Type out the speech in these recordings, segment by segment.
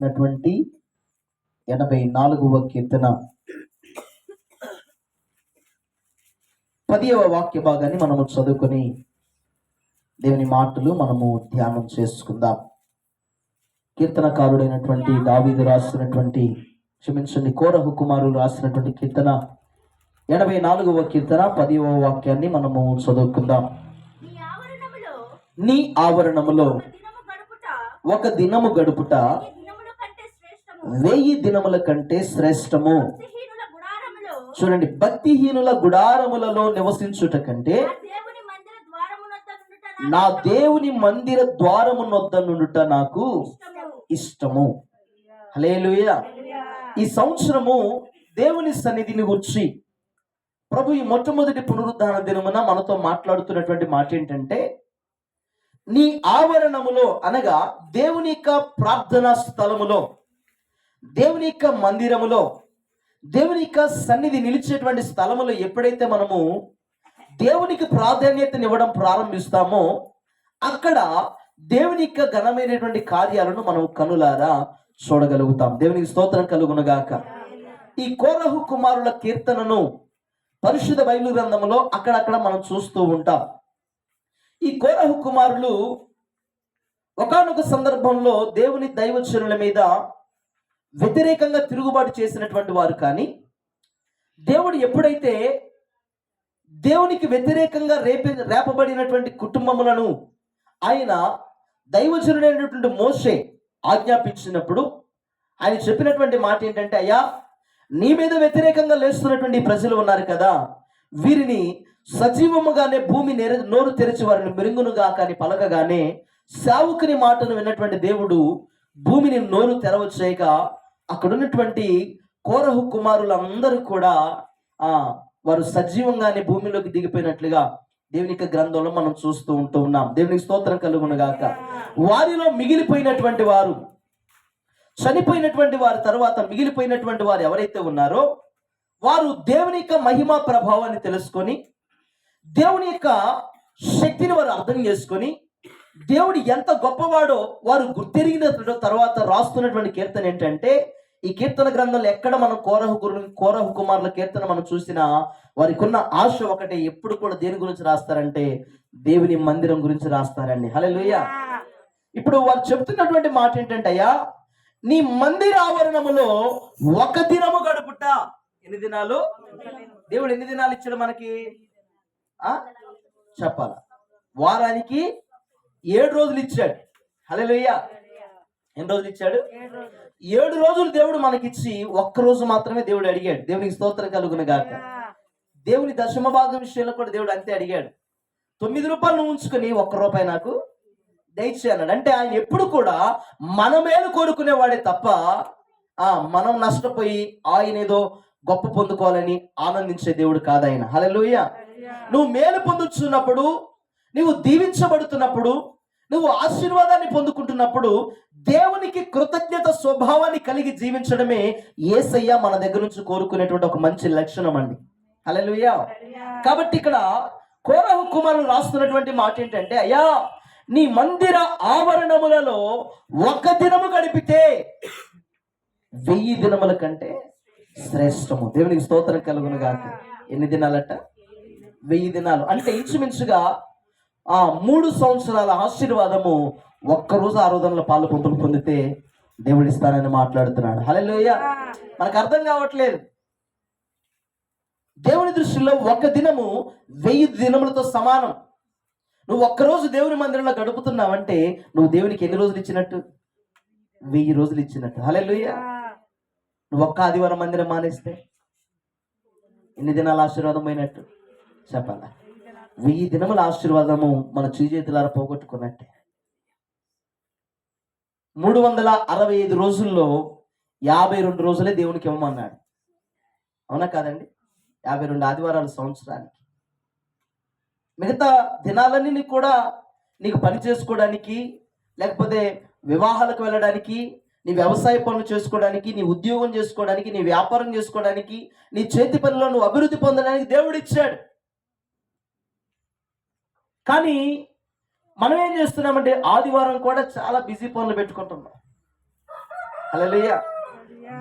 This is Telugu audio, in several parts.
నటువంటి 84వ కీర్తన 10వ వాక్య భాగాన్ని మనము చదువుకొని దేవుని మాటలు మనము ధ్యానం చేసుకుందాం. కీర్తనకారుడైనటువంటి దావీదు రాసినటువంటి కోరహు కుమారులు రాసినటువంటి కీర్తన 84వ కీర్తన 10వ వాక్యాన్ని మనము చదువుకుందాం. నీ ఆవరణములో ఒక దినము గడుపుట 1000 దినముల కంటే శ్రేష్టము. చూడండి, భక్తిహీనుల గుడారములలో నివసించుట కంటే నా దేవుని మందిర ద్వారము నొద్ద నుండుట నాకు ఇష్టము. హల్లెలూయా. ఈ సంవత్సరము దేవుని సన్నిధిని గురించి ప్రభు ఈ మొట్టమొదటి పునరుద్ధాన దినమున మనతో మాట్లాడుతున్నటువంటి మాట ఏంటంటే, నీ ఆవరణములో అనగా దేవుని యొక్క ప్రార్థనా స్థలములో, దేవుని యొక్క మందిరములో, దేవుని యొక్క సన్నిధి నిలిచేటువంటి స్థలములో ఎప్పుడైతే మనము దేవునికి ప్రాధాన్యతనివ్వడం ప్రారంభిస్తామో అక్కడ దేవుని యొక్క ఘనమైనటువంటి కార్యాలను మనం కనులారా చూడగలుగుతాం. దేవునికి స్తోత్రం కలుగునుగాక. ఈ కోరహు కుమారుల కీర్తనను పరిశుద్ధ బైబిల్ గ్రంథంలో అక్కడక్కడ మనం చూస్తూ ఉంటాం. ఈ కోరహు కుమారులు ఒకానొక సందర్భంలో దేవుని దైవజనుల మీద వ్యతిరేకంగా తిరుగుబాటు చేసినటువంటి వారు. కానీ దేవుడు ఎప్పుడైతే దేవునికి వ్యతిరేకంగా రేపబడినటువంటి కుటుంబములను ఆయన దైవజనుడైనటువంటి మోషే ఆజ్ఞాపించినప్పుడు ఆయన చెప్పినటువంటి మాట ఏంటంటే, అయ్యా, నీ మీద వ్యతిరేకంగా లేస్తున్నటువంటి ప్రజలు ఉన్నారు కదా, వీరిని సజీవముగానే భూమి నోరు తెరిచి వారిని మెరుగునుగా కానీ పలకగానే సేవకుని మాటను విన్నటువంటి దేవుడు భూమిని నోరు తెరవచ్చేయక అక్కడ ఉన్నటువంటి కోరహు కుమారులందరూ కూడా వారు సజీవంగానే భూమిలోకి దిగిపోయినట్లుగా దేవుని యొక్క గ్రంథంలో మనం చూస్తూ ఉన్నాం. దేవునికి స్తోత్రం కలుగునుగాక. వారిలో మిగిలిపోయినటువంటి వారు, చనిపోయినటువంటి వారి తర్వాత మిగిలిపోయినటువంటి వారు ఎవరైతే ఉన్నారో వారు దేవుని యొక్క మహిమా ప్రభావాన్ని తెలుసుకొని, దేవుని యొక్క శక్తిని వారు అర్థం చేసుకొని, దేవుడు ఎంత గొప్పవాడో వారు గుర్తెరిగిన తర్వాత రాస్తున్నటువంటి కీర్తన ఏంటంటే, ఈ కీర్తన గ్రంథంలో ఎక్కడ మనం కోరహు కుమారుల కీర్తన మనం చూసినా వారికి ఉన్న ఆశ ఒకటే, ఎప్పుడు కూడా దేని గురించి రాస్తారంటే దేవుని మందిరం గురించి రాస్తారండి. హల్లెలూయా. ఇప్పుడు వారు చెప్తున్నటువంటి మాట ఏంటంటే, అయ్యా, నీ మందిర ఆవరణములో ఒక దినము గడుపుట. ఎన్ని దినాలు? దేవుడు ఎన్ని దినాలు ఇచ్చాడు మనకి? చెప్పాల. వారానికి 7 రోజులు ఇచ్చాడు. హల్లెలూయా. ఎన్ని రోజులు ఇచ్చాడు? 7 రోజులు దేవుడు మనకిచ్చి ఒక్క రోజు మాత్రమే దేవుడు అడిగాడు. దేవునికి స్తోత్రం కలుగునుగాక. దేవుని దశమ భాగం విషయంలో కూడా దేవుడు అంతే అడిగాడు. 9 రూపాయలు నువ్వు ఉంచుకొని 1 రూపాయి నాకు దయచే అన్నాడు. అంటే ఆయన ఎప్పుడు కూడా మన మేలు కోరుకునేవాడే తప్ప మనం నష్టపోయి ఆయన ఏదో గొప్ప పొందుకోవాలని ఆనందించే దేవుడు కాదు ఆయన. హల్లెలూయా. నువ్వు మేలు పొందుతున్నప్పుడు, నువ్వు దీవించబడుతున్నప్పుడు, నువ్వు ఆశీర్వాదాన్ని పొందుకుంటున్నప్పుడు దేవునికి కృతజ్ఞత స్వభావాన్ని కలిగి జీవించడమే యేసయ్య మన దగ్గర నుంచి కోరుకునేటువంటి ఒక మంచి లక్షణం అండి. హల్లెలూయా. కాబట్టి ఇక్కడ కోరహు కుమారులు రాస్తున్నటువంటి మాట ఏంటంటే, అయ్యా, నీ మందిర ఆవరణములలో ఒక దినము గడిపితే 1000 దినముల కంటే శ్రేష్టము. దేవునికి స్తోత్రం కలుగునుగాక. ఎన్ని దినాలట? 1000 దినాలు. అంటే ఇంచుమించుగా 3 సంవత్సరాల ఆశీర్వాదము ఒక్కరోజు ఆరాధనలో పాలు పొందితే దేవుడు ఇస్తానని మాట్లాడుతున్నాడు. హల్లెలూయా. మనకు అర్థం కావట్లేదు. దేవుని దృష్టిలో ఒక దినము 1000 దినములతో సమానం. నువ్వు ఒక్కరోజు దేవుని మందిరంలో గడుపుతున్నావంటే నువ్వు దేవునికి ఎన్ని రోజులు ఇచ్చినట్టు? 1000 రోజులు ఇచ్చినట్టు. హల్లెలూయా. నువ్వు ఒక్క ఆదివారం మందిరం మానేస్తే ఎన్ని దినాల ఆశీర్వాదం పోయినట్టు? చెప్పాలా? 1000 దినముల ఆశీర్వాదము మన చేతులారా పోగొట్టుకున్నట్టే. 365 రోజుల్లో 52 రోజులే దేవునికి ఇవ్వమన్నాడు. అవునా కాదండి? 52 ఆదివారాలు సంవత్సరానికి. మిగతా దినాలన్నీ కూడా నీకు పని చేసుకోవడానికి, లేకపోతే వివాహాలకు వెళ్ళడానికి, నీ వ్యవసాయ పనులు చేసుకోవడానికి, నీ ఉద్యోగం చేసుకోవడానికి, నీ వ్యాపారం చేసుకోవడానికి, నీ చేతి పనిలో నువ్వు అభివృద్ధి పొందడానికి దేవుడు ఇచ్చాడు. కానీ మనం ఏం చేస్తున్నామంటే ఆదివారం కూడా చాలా బిజీ పనులు పెట్టుకుంటున్నాం. హల్లెలూయా.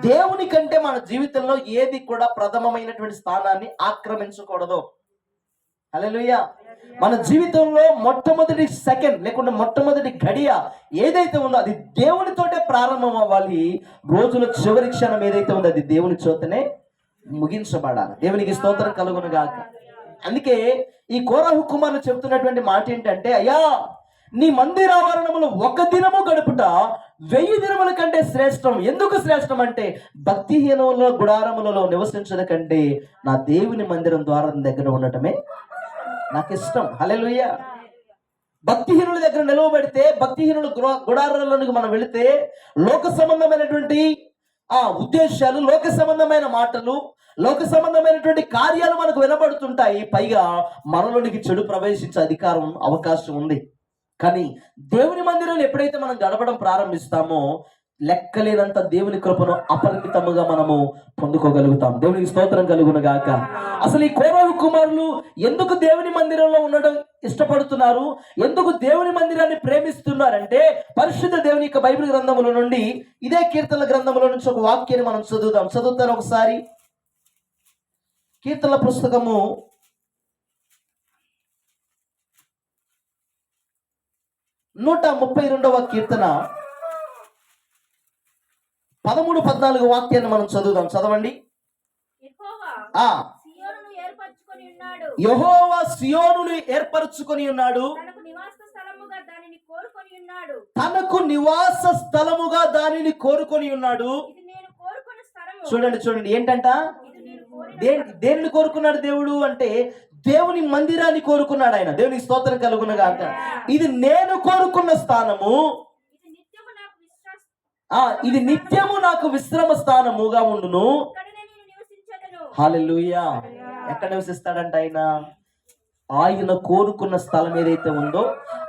దేవుని కంటే మన జీవితంలో ఏది కూడా ప్రథమమైనటువంటి స్థానాన్ని ఆక్రమించకూడదు. హల్లెలూయా. మన జీవితంలో మొట్టమొదటి సెకండ్ లేకుంటే మొట్టమొదటి గడియ ఏదైతే ఉందో అది దేవునితోటే ప్రారంభం అవ్వాలి. రోజుల చివరి క్షణం ఏదైతే ఉందో అది దేవుని చేతనే ముగించబడాలి. దేవునికి స్తోత్రం కలుగును గాక. అందుకే ఈ కోరహు కుమారులు చెప్తున్నటువంటి మాట ఏంటంటే, అయ్యా నీ మందిరావరణములు ఒక దినము గడుపుట 1000 దినముల కంటే శ్రేష్టం. ఎందుకు శ్రేష్టం అంటే భక్తిహీనముల గుడారములలో నివసించడం కంటే నా దేవుని మందిరం ద్వారం దగ్గర ఉండటమే నాకు ఇష్టం. హల్లెలూయా. భక్తిహీనుల దగ్గర నిలవబడితే, భక్తిహీనుల గుడారాల్లోనికి మనం వెళితే లోక సంబంధమైనటువంటి ఉద్దేశాలు, లోక సంబంధమైన మాటలు, లోక సంబంధమైనటువంటి కార్యాలు మనకు వినబడుతుంటాయి. పైగా మనలోనికి చెడు ప్రవేశించే అధికారం, అవకాశం ఉంది. కానీ దేవుని మందిరంలో ఎప్పుడైతే మనం గడపడం ప్రారంభిస్తామో లెక్కలేనంత దేవుని కృపను అపరిమితముగా మనము పొందుకోగలుగుతాం. దేవునికి స్తోత్రం కలుగును గాక. అసలు ఈ కోరహు కుమారులు ఎందుకు దేవుని మందిరంలో ఉండడం ఇష్టపడుతున్నారు, ఎందుకు దేవుని మందిరాన్ని ప్రేమిస్తున్నారంటే పరిశుద్ధ దేవుని యొక్క బైబిల్ గ్రంథముల నుండి, ఇదే కీర్తనల గ్రంథముల నుంచి ఒక వాక్యాన్ని మనం చదువుతాను ఒకసారి. కీర్తనల పుస్తకము 132వ కీర్తన 13-14 వాక్యాన్ని మనం చదవండి. యెహోవా సియోనును ఏర్పరచుకొని ఉన్నాడు, తనకు నివాస స్థలముగా దానిని కోరుకొని ఉన్నాడు. చూడండి ఏంటంట, దేనిని కోరుకున్నాడు దేవుడు అంటే దేవుని మందిరాన్ని కోరుకున్నాడు ఆయన. దేవునికి స్తోత్రం కలుగును గాక. ఇది నేను కోరుకున్న స్థానము, ఇది నిత్యము నాకు విశ్రమ స్థానముగా ఉండును. హల్లెలూయా. ఎక్కడ నివసిస్తాడంట ఆయన కోరుకున్న స్థలం ఏదైతే ఉందో,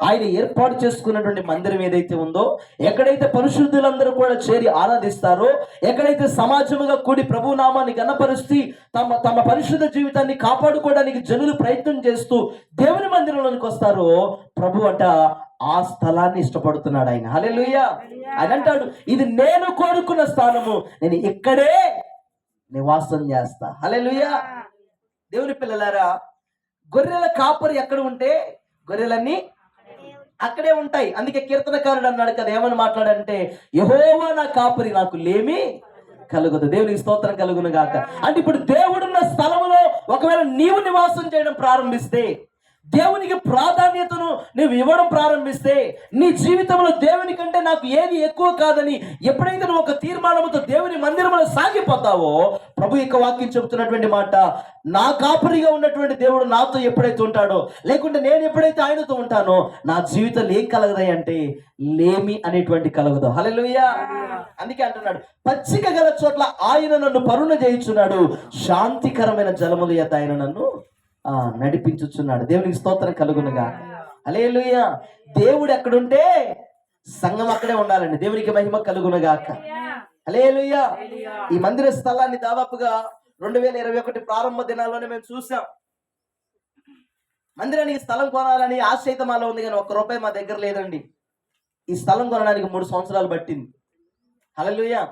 ఆయన ఏర్పాటు చేసుకున్నటువంటి మందిరం ఏదైతే ఉందో, ఎక్కడైతే పరిశుద్ధులందరూ కూడా చేరి ఆరాధిస్తారో, ఎక్కడైతే సమాజముగా కూడి ప్రభు నామాన్ని గణపరుస్తూ తమ పరిశుద్ధ జీవితాన్ని కాపాడుకోవడానికి జనులు ప్రయత్నం చేస్తూ దేవుని మందిరంలోనికి వస్తారో, ప్రభు అంట ఆ స్థలాన్ని ఇష్టపడుతున్నాడు ఆయన. హల్లెలూయా. ఆయన అంటాడు, ఇది నేను కోరుకున్న స్థానము, నేను ఇక్కడే నివాసం చేస్తా. హల్లెలూయా. దేవుని పిల్లలారా, గొర్రెల కాపరి ఎక్కడ ఉంటే గొర్రెలన్నీ అక్కడే ఉంటాయి. అందుకే కీర్తనకారుడు అన్నాడు కదా, ఏమని మాట్లాడంటే, యెహోవా నా కాపరి, నాకు లేమి కలుగుదు. దేవునికి స్తోత్రం కలుగును గాక. అంటే ఇప్పుడు దేవుడున్న స్థలములో ఒకవేళ నీవు నివాసం చేయడం ప్రారంభిస్తే, దేవునికి ప్రాధాన్యతను నువ్వు ఇవ్వడం ప్రారంభిస్తే, నీ జీవితంలో దేవుని కంటే నాకు ఏది ఎక్కువ కాదని ఎప్పుడైతే నువ్వు ఒక తీర్మానంతో దేవుని మందిరంలో సాగిపోతావో, ప్రభు యొక్క వాక్యం చెబుతున్నటువంటి మాట, నా కాపరిగా ఉన్నటువంటి దేవుడు నాతో ఎప్పుడైతే ఉంటాడో, లేకుంటే నేను ఎప్పుడైతే ఆయనతో ఉంటానో, నా జీవితంలో ఏం కలగదాయి అంటే లేమి అనేటువంటి కలగదు. హల్లెలూయా. అందుకే అంటున్నాడు, పచ్చిక గల చోట్ల ఆయన నన్ను పరుణ చేయించున్నాడు, శాంతికరమైన జలముల యొద్ద ఆయన నన్ను నడిపించుచున్నాడు. దేవునికి స్తోత్రం కలుగునుగా. హల్లెలూయా. దేవుడు ఎక్కడుంటే సంఘం అక్కడే ఉండాలండి. దేవునికి మహిమ కలుగునుగాక. హల్లెలూయా. ఈ మందిర స్థలాన్ని దాదాపుగా 2021 ప్రారంభ దినాల్లోనే మేము చూసాం. మందిరానికి స్థలం కొనాలని ఆశ అయితే మాలో ఉంది, కానీ ₹1 మా దగ్గర లేదండి. ఈ స్థలం కొనడానికి 3 సంవత్సరాలు పట్టింది. హల్లెలూయా.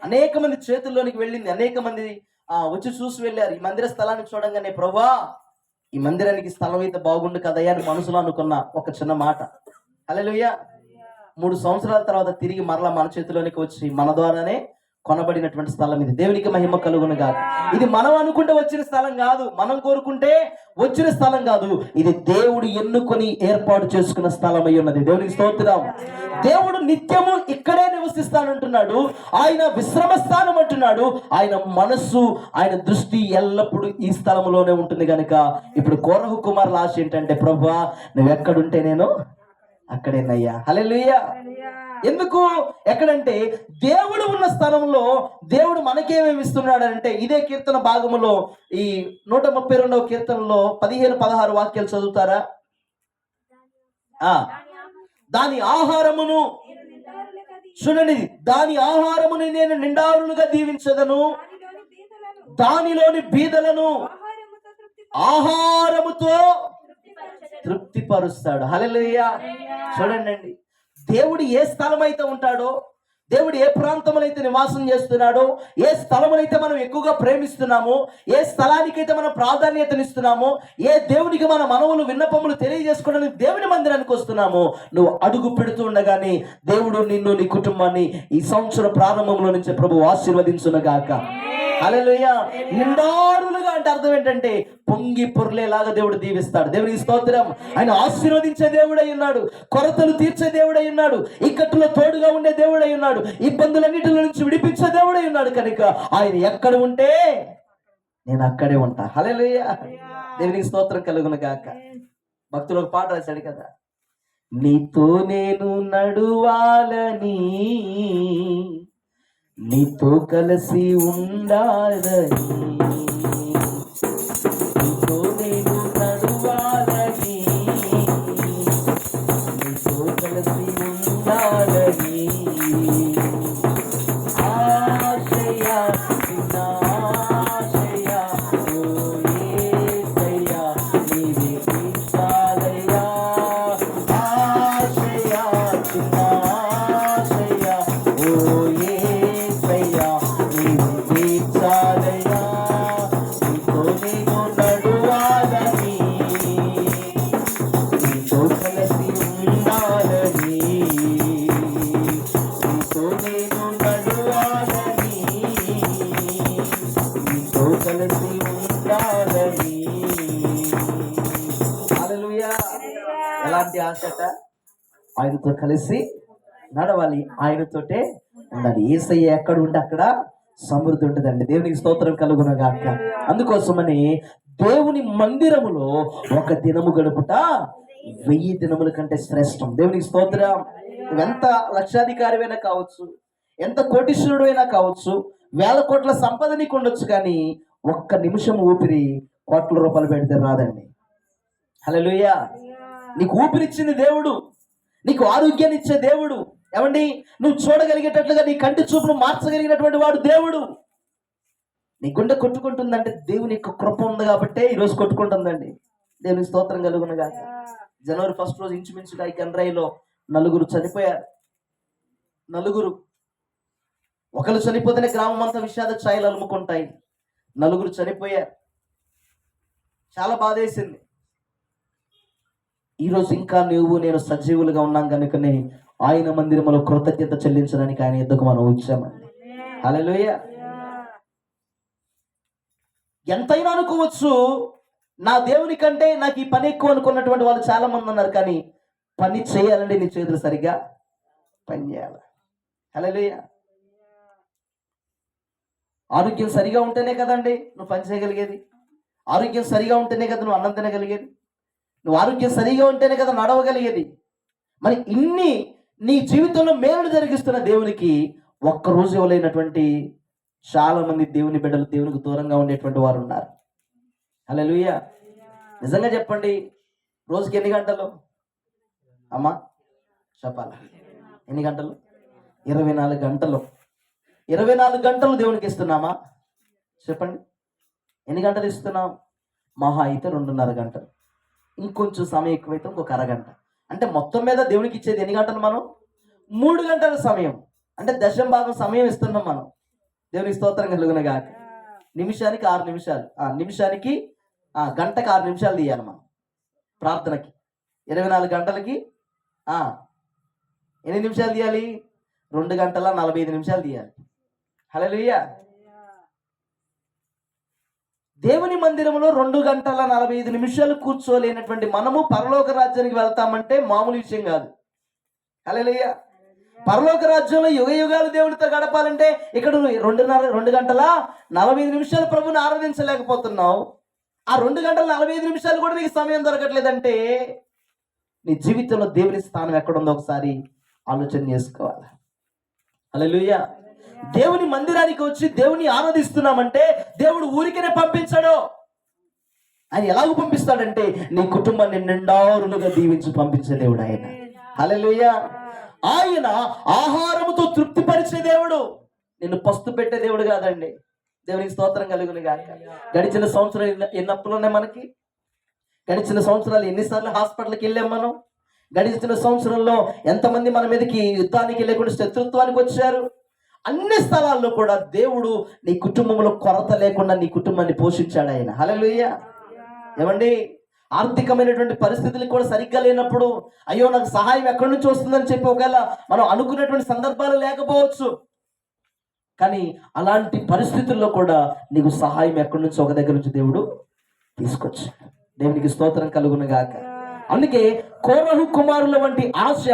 అనేక మంది చేతుల్లోనికి వెళ్ళింది, అనేక మంది వచ్చి చూసి వెళ్ళారు. ఈ మందిర స్థలాన్ని చూడంగానే, ప్రభువా ఈ మందిరానికి స్థలం అయితే బాగుండు కదయ్యా అని మనసులో అనుకున్న ఒక చిన్న మాట. హల్లెలూయా. 3 సంవత్సరాల తర్వాత తిరిగి మరలా మన చేతిలోనికి వచ్చి మన ద్వారానే కొనబడినటువంటి స్థలం ఇది. దేవునికి మహిమ కలుగును గాక. ఇది మనం అనుకుంటే వచ్చిన స్థలం కాదు, మనం కోరుకుంటే వచ్చిన స్థలం కాదు. ఇది దేవుడు ఎన్నుకొని ఏర్పాటు చేసుకున్న స్థలం అయి ఉన్నది. దేవునికి స్తోత్రం. దేవుడు నిత్యము ఇక్కడే నివసిస్తానంటున్నాడు. ఆయన విశ్రమ స్థానం అంటున్నాడు. ఆయన మనస్సు, ఆయన దృష్టి ఎల్లప్పుడూ ఈ స్థలంలోనే ఉంటుంది కనుక ఇప్పుడు కోరహు కుమారుల ఆశ ఏంటంటే, ప్రభువా నువ్వు ఎక్కడుంటే నేను అక్కడేనయ్యా. హల్లెలూయా. ఎందుకు ఎక్కడంటే దేవుడు ఉన్న స్థలంలో దేవుడు మనకేమేమి ఇస్తున్నాడు అంటే, ఇదే కీర్తన భాగములో ఈ 132వ కీర్తనలో 15-16 వాక్యాలు చదువుతారా? దాని ఆహారమును చూడండి, దాని ఆహారమును నేను నిండారులుగా దీవించదను, దానిలోని బీదలను ఆహారముతో తృప్తిపరుస్తాడు. హల్లెలూయా. చూడండి, దేవుడు ఏ స్థలం అయితే ఉంటాడో, దేవుడు ఏ ప్రాంతంలో అయితే నివాసం చేస్తున్నాడో, ఏ స్థలమునైతే మనం ఎక్కువగా ప్రేమిస్తున్నామో, ఏ స్థలానికైతే మనం ప్రాధాన్యతనిస్తున్నామో, ఏ దేవునికి మన మనవులు విన్నపములు తెలియజేసుకోవడానికి దేవుని మందిరానికి వస్తున్నామో, నువ్వు అడుగు పెడుతూ ఉండగానే దేవుడు నిన్ను, నీ కుటుంబాన్ని ఈ సంవత్సరం ప్రారంభంలో నుంచి ప్రభు ఆశీర్వదించునుగాక. హల్లెలూయా. నిండారులుగా అంటే అర్థం ఏంటంటే పొంగి పొర్లేలాగా దేవుడు దీవిస్తాడు. దేవునికి స్తోత్రం. ఆయన ఆశీర్వదించే దేవుడై ఉన్నాడు, కొరతలు తీర్చే దేవుడై ఉన్నాడు, ఇక్కట్లో తోడుగా ఉండే దేవుడై ఉన్నాడు, ఇబ్బందులన్నిటి నుంచి విడిపించే దేవుడై ఉన్నాడు. కనుక ఆయన ఎక్కడ ఉంటే నేను అక్కడే ఉంటా. హల్లెలూయా. దేవునికి స్తోత్రం కలుగునుగాక. భక్తులు ఒక పాట రాశాడు కదా, నీతో నేను నడువాలని, నీతో కలిసి ఉండాలని, నీతో నేను నడువాలని, నీతో కలిసి ఉండాలని, ఆశయ ఆశయ ఓ యేసయ్యా నీవే తీర్చాలయ్యా, ఆశయ ఆశయ ఓ యేసయ్యా నీవే తీర్చాలయ్యా, నీతో నేను నడువాలని, నీతో కలిసి ఉండాలని, నీతో నేను నడువాలని, నీతో కలిసి ఉండాలని. హల్లెలూయా. ఎలాంటి ఆశట? ఆయనతో కలిసి నడవాలి, ఆయనతోటే ఉండాలి. యేసయ్య ఎక్కడ ఉంటే అక్కడ సమృద్ధి ఉంటుందండి. దేవునికి స్తోత్రం కలుగునగాక. అందుకోసమని దేవుని మందిరములో ఒక దినము గడుపుట 1000 దినముల కంటే శ్రేష్టం. దేవునికి స్తోత్రం. ఎంత లక్షాధికారివైనా కావచ్చు, ఎంత కోటీశ్వరుడైనా కావచ్చు, 1000 కోట్ల సంపద నీకు ఉండొచ్చు, కానీ ఒక్క నిమిషం ఊపిరి కోట్ల రూపాయలు పెడితే రాదండి. హల్లెలూయా. నీకు ఊపిరిచ్చింది దేవుడు, నీకు ఆరోగ్యాన్ని ఇచ్చే దేవుడు. ఏమండి, నువ్వు చూడగలిగేటట్లుగా నీ కంటి చూపును మార్చగలిగినటువంటి వాడు దేవుడు. నీ గుండె కొట్టుకుంటుందంటే దేవుని యొక్క కృప ఉంది కాబట్టే ఈరోజు కొట్టుకుంటుందండి. దేవునికి స్తోత్రం కలుగునుగాక. జనవరి 1 రోజు ఇంచుమించుగా ఈ గండ్రాయిలో 4 చనిపోయారు. 4 ఒకరు చనిపోతేనే గ్రామం అంతా విషాద ఛాయలు అలుముకుంటాయి. 4 చనిపోయారు. చాలా బాధేసింది. ఈరోజు ఇంకా నువ్వు నేను సజీవులుగా ఉన్నాం కనుకనే ఆయన మందిరంలో కృతజ్ఞత చెల్లించడానికి ఆయన ఎద్దుకు మనం వచ్చామండి. హల్లెలూయా. ఎంతైనా అనుకోవచ్చు, నా దేవుని కంటే నాకు ఈ పని ఎక్కువ అనుకున్నటువంటి వాళ్ళు చాలా మంది ఉన్నారు. కానీ పని చేయాలండి, నీ చేతులు సరిగ్గా పని చేయాలి. హల్లెలూయా. ఆరోగ్యం సరిగా ఉంటేనే కదండి నువ్వు పని చేయగలిగేది. ఆరోగ్యం సరిగా ఉంటేనే కదా నువ్వు అన్నం తినగలిగేది. నువ్వు ఆరోగ్యం సరిగా ఉంటేనే కదా నడవగలిగేది. మరి ఇన్ని నీ జీవితంలో మేలు జరిగిస్తున్న దేవునికి ఒక్కరోజు ఇవ్వలేనటువంటి చాలా మంది దేవుని బిడ్డలు దేవునికి దూరంగా ఉండేటువంటి వారు ఉన్నారు. హల్లెలూయా. నిజంగా చెప్పండి, రోజుకి ఎన్ని గంటలు అమ్మా చెప్పాలా? ఎన్ని గంటలు? 24 గంటలు. 24 గంటలు దేవునికి ఇస్తున్నామా? చెప్పండి. ఎన్ని గంటలు ఇస్తున్నాం? మహా అయితే 2.5 గంటలు. ఇంకొంచెం సమయం ఎక్కువైతే ఇంకొక అరగంట. అంటే మొత్తం మీద దేవునికి ఇచ్చేది ఎన్ని గంటలు? మనం 3 గంటల సమయం. అంటే 1/10 సమయం ఇస్తున్నాం మనం. దేవునికి స్తోత్రం కలుగునుగాక. నిమిషానికి 6 నిమిషాలు. నిమిషానికి గంటకి 6 నిమిషాలు తీయాలి మనం ప్రార్థనకి. 24 గంటలకి ఎన్ని నిమిషాలు తీయాలి? 2 గంటల 45 నిమిషాలు తీయాలి. హల్లెలూయా. దేవుని మందిరంలో 2 గంటల 45 నిమిషాలు కూర్చోలేనటువంటి మనము పరలోక రాజ్యానికి వెళ్తామంటే మామూలు విషయం కాదు. హల్లెలూయా. పరలోక రాజ్యంలో యుగ యుగాలు దేవుడితో గడపాలంటే ఇక్కడ 2 గంటల 45 నిమిషాలు ప్రభుని ఆరాధించలేకపోతున్నావు. ఆ 2 గంటల 45 నిమిషాలు కూడా నీకు సమయం దొరకట్లేదంటే నీ జీవితంలో దేవుని స్థానం ఎక్కడుందో ఒకసారి ఆలోచన చేసుకోవాలి. హల్లెలూయా. దేవుని మందిరానికి వచ్చి దేవుని ఆరాధిస్తున్నామంటే దేవుడు ఊరికనే పంపించాడు. ఆయన ఎలాగో పంపిస్తాడంటే నీ కుటుంబాన్ని నిండారులుగా దీవించి పంపించే దేవుడు ఆయన. హల్లెలూయా. ఆయన ఆహారముతో తృప్తిపరిచే దేవుడు, నిన్ను పస్తు పెట్టే దేవుడు కాదండి. దేవునికి స్తోత్రం కలుగును గాక. గడిచిన సంవత్సరం ఎన్ని అప్పులు ఉన్నాయి మనకి? గడిచిన సంవత్సరాలు ఎన్నిసార్లు హాస్పిటల్కి వెళ్ళాం మనం? గడిచిన సంవత్సరంలో ఎంతమంది మన మీదకి యుద్ధానికి లేకుండా శత్రుత్వానికి వచ్చారు? అన్ని స్థలాల్లో కూడా దేవుడు నీ కుటుంబంలో కొరత లేకుండా నీ కుటుంబాన్ని పోషించాడు ఆయన. హల్లెలూయా. ఏమండి, ఆర్థికమైనటువంటి పరిస్థితులు కూడా సరిగ్గా లేనప్పుడు అయ్యో నాకు సహాయం ఎక్కడి నుంచి వస్తుందని చెప్పి ఒకవేళ మనం అనుకున్నటువంటి సందర్భాలు లేకపోవచ్చు, కానీ అలాంటి పరిస్థితుల్లో కూడా నీకు సహాయం ఎక్కడి నుంచి ఒక దగ్గర నుంచి దేవుడు తీసుకొచ్చు. దేవునికి స్తోత్రం కలుగును గాక. అందుకే కోరహు కుమారుల వంటి ఆశ,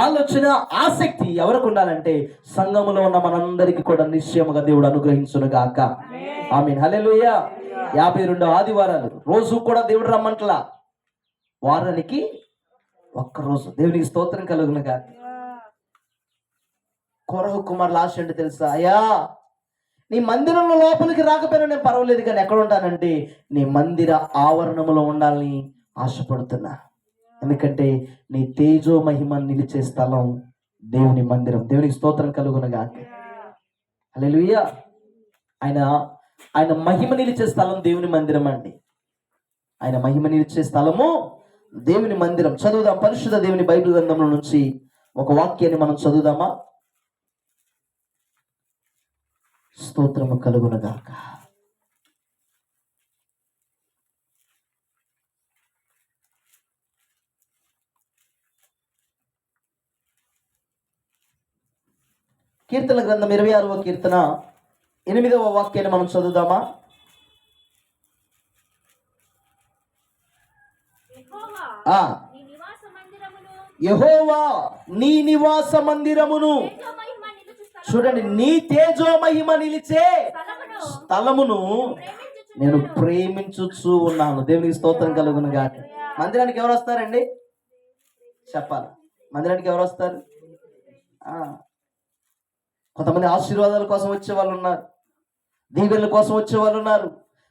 ఆలోచన, ఆసక్తి ఎవరికి ఉండాలంటే సంఘములో ఉన్న మనందరికీ కూడా నిశ్చయముగా దేవుడు అనుగ్రహించును గాక. ఆమేన్. హల్లెలూయా. 52 ఆదివారాలు రోజు కూడా దేవుడు రమ్మంటలా, వారానికి ఒక్కరోజు. దేవునికి స్తోత్రం కలుగును గాక. కోరహు కుమారుల ఆశ అంటే తెలుసా? అయ్యా నీ మందిరంలో లోపలికి రాకపోయినా నేను పర్వాలేదు, కానీ ఎక్కడ ఉంటానంటే నీ మందిర ఆవరణములో ఉండాలని ఆశపడుతున్నా. ఎందుకంటే నీ తేజో మహిమ నిలిచే స్థలం దేవుని మందిరం. దేవునికి స్తోత్రం కలుగును గాక. హల్లెలూయా. ఆయన మహిమ నిలిచే స్థలం దేవుని మందిరం అండి. ఆయన మహిమ నిలిచే స్థలము దేవుని మందిరం. చదువుదాం పరిశుద్ధ దేవుని బైబిల్ గ్రంథంలో నుంచి ఒక వాక్యాన్ని మనం చదువుదామా? స్తోత్రము కలుగును గాక. కీర్తన గ్రంథం 26వ కీర్తన 8వ వాక్యాన్ని మనం చదువుదామా? యెహోవా నీ నివాస మందిరమును, చూడండి, నీ తేజో మహిమ నిలిచే స్థలమును నేను ప్రేమించుచు ఉన్నాను. దేవునికి స్తోత్రం కలుగును గాక. మందిరానికి ఎవరు వస్తారండి? చెప్పాలి. మందిరానికి ఎవరు వస్తారు? కొంతమంది ఆశీర్వాదాల కోసం వచ్చే వాళ్ళు ఉన్నారు, దీవెనల కోసం వచ్చే వాళ్ళు ఉన్నారు,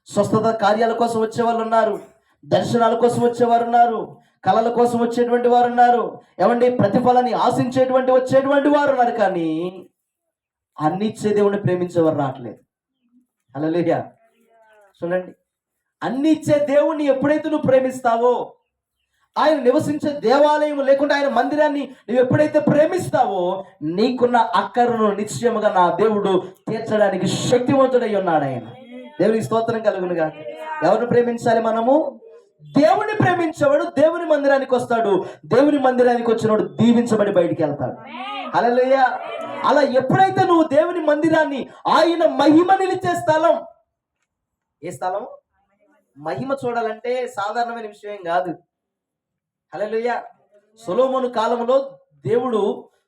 స్వస్థత కార్యాల కోసం వచ్చే వాళ్ళు ఉన్నారు, దర్శనాల కోసం వచ్చేవారు ఉన్నారు, కళల కోసం వచ్చేటువంటి వారు ఉన్నారు, ఏమండి ప్రతిఫలాన్ని ఆశించేటువంటి వచ్చేటువంటి వారు ఉన్నారు. కానీ అన్ని ఇచ్చే దేవుడిని ప్రేమించేవారు రావట్లేదు. హల్లెలూయా. చూడండి, అన్ని ఇచ్చే దేవుణ్ణి ఎప్పుడైతే నువ్వు ప్రేమిస్తావో, ఆయన నివసించే దేవాలయం లేకుండా ఆయన మందిరాన్ని నువ్వు ఎప్పుడైతే ప్రేమిస్తావో, నీకున్న అక్కరను నిశ్చయముగా నా దేవుడు తీర్చడానికి శక్తివంతుడై ఉన్నాడు ఆయన. దేవునికి స్తోత్రం కలుగును గాక. ఎవరిని ప్రేమించాలి మనము? దేవుని ప్రేమించేవాడు దేవుని మందిరానికి వస్తాడు, దేవుని మందిరానికి వచ్చినవాడు దీవించబడి బయటికి వెళ్తాడు. హల్లెలూయా. అలా ఎప్పుడైతే నువ్వు దేవుని మందిరాన్ని, ఆయన మహిమ నిలిచే స్థలం, ఏ స్థలం? మహిమ చూడాలంటే సాధారణమైన విషయం కాదు. హల్లెలూయా. సొలొమోను కాలంలో దేవుడు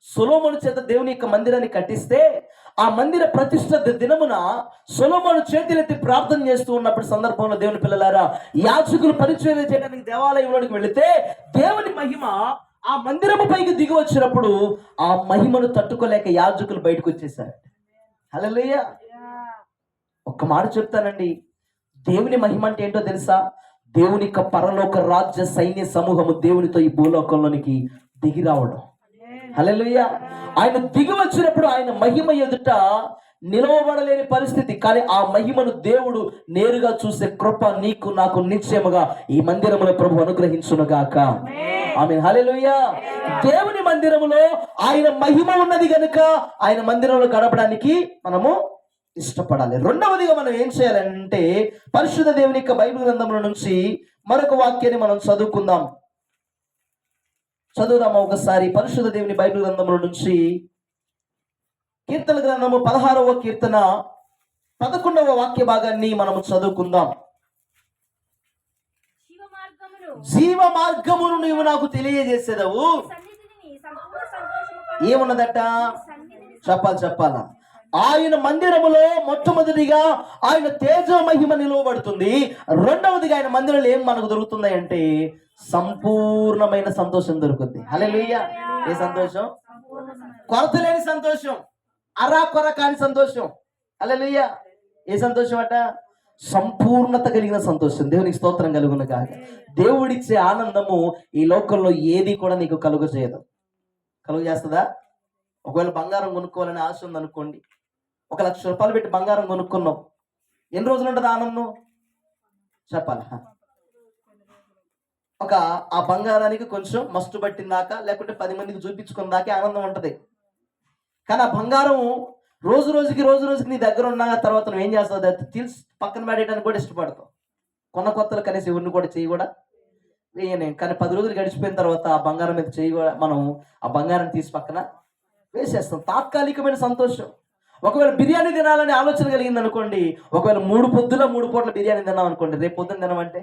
సొలొమోను చేత దేవుని యొక్క మందిరాన్ని కట్టిస్తే, ఆ మందిర ప్రతిష్ఠ దినమున సొలొమోను చేతులెత్తి ప్రార్థన చేస్తూ ఉన్నప్పుడు సందర్భంలో దేవుని పిల్లలారా, యాజకులు పరిచర్య చేయడానికి దేవాలయంలోనికి వెళితే దేవుని మహిమ ఆ మందిరము పైకి దిగి వచ్చినప్పుడు ఆ మహిమను తట్టుకోలేక యాజకులు బయటకు వచ్చేసారు. హల్లెలూయా. ఒక్క మాట చెప్తానండి, దేవుని మహిమ అంటే ఏంటో తెలుసా? దేవుని యొక్క పరలోక రాజ్య సైన్య సమూహము దేవునితో ఈ భూలోకంలోనికి దిగి రావడం. హల్లెలూయా. ఆయన దిగి వచ్చినప్పుడు ఆయన మహిమ ఎదుట నిలవబడలేని పరిస్థితి, కానీ ఆ మహిమను దేవుడు నేరుగా చూసే కృప నీకు నాకు నిశ్చయముగా ఈ మందిరములో ప్రభు అనుగ్రహించును గాక. ఆమేన్. హల్లెలూయా. దేవుని మందిరములో ఆయన మహిమ ఉన్నది గనుక ఆయన మందిరంలో గడపడానికి మనము ఇష్టపడాలి. రెండవదిగా మనం ఏం చేయాలంటే, పరిశుద్ధ దేవుని యొక్క బైబిల్ గ్రంథంలో నుంచి మరొక వాక్యాన్ని మనం చదువుదామా ఒకసారి. పరిశుద్ధ దేవుని బైబిల్ గ్రంథంలో నుంచి కీర్తన గ్రంథము 16వ కీర్తన 11వ వాక్య భాగాన్ని మనము చదువుకుందాం. జీవ మార్గమును నీవు నాకు తెలియజేసేదవు. ఏమున్నదట? చెప్పాలా? ఆయన మందిరములో మొట్టమొదటిగా ఆయన తేజో మహిమ నిలువబడుతుంది. రెండవదిగా ఆయన మందిరంలో ఏం మనకు దొరుకుతుంది అంటే సంపూర్ణమైన సంతోషం దొరుకుతుంది. హల్లెలూయా. ఏ సంతోషం? కొరత లేని సంతోషం, అరాకొర కాని సంతోషం. హల్లెలూయా. ఏ సంతోషం అట? సంపూర్ణత కలిగిన సంతోషం. దేవునికి స్తోత్రం కలుగును గాక. దేవుడిచ్చే ఆనందము ఈ లోకంలో ఏది కూడా నీకు కలుగు చేయదు. కలుగు చేస్తుందా? ఒకవేళ బంగారం కొనుక్కోవాలని ఆశ ఉంది అనుకోండి, 1,00,000 రూపాయలు పెట్టి బంగారం కొనుక్కున్నావు, ఎన్ని రోజులు ఉంటుంది ఆనందం? చెప్పాలా? ఆ బంగారానికి కొంచెం మస్తు పట్టిందాక, లేకుంటే 10 మందికి చూపించుకున్న దాకే ఆనందం ఉంటది. కానీ ఆ బంగారం రోజు రోజుకి నీ దగ్గర ఉన్న తర్వాత నువ్వు ఏం చేస్తావు, అది తీసి పక్కన పడేయడానికి కూడా ఇష్టపడతావు. కొత్తలు కనీసం ఎవరిని కూడా చేయి కూడా వేయనే. కానీ 10 రోజులు గడిచిపోయిన తర్వాత ఆ బంగారం మీద చేయి కూడా మనం ఆ బంగారం తీసి పక్కన వేసేస్తాం. తాత్కాలికమైన సంతోషం. ఒకవేళ బిర్యానీ తినాలని ఆలోచన కలిగింది అనుకోండి, ఒకవేళ 3 పొద్దుల 3 పూట్ల బిర్యానీ తిన్నాం అనుకోండి, రేపు పొద్దున తినమంటే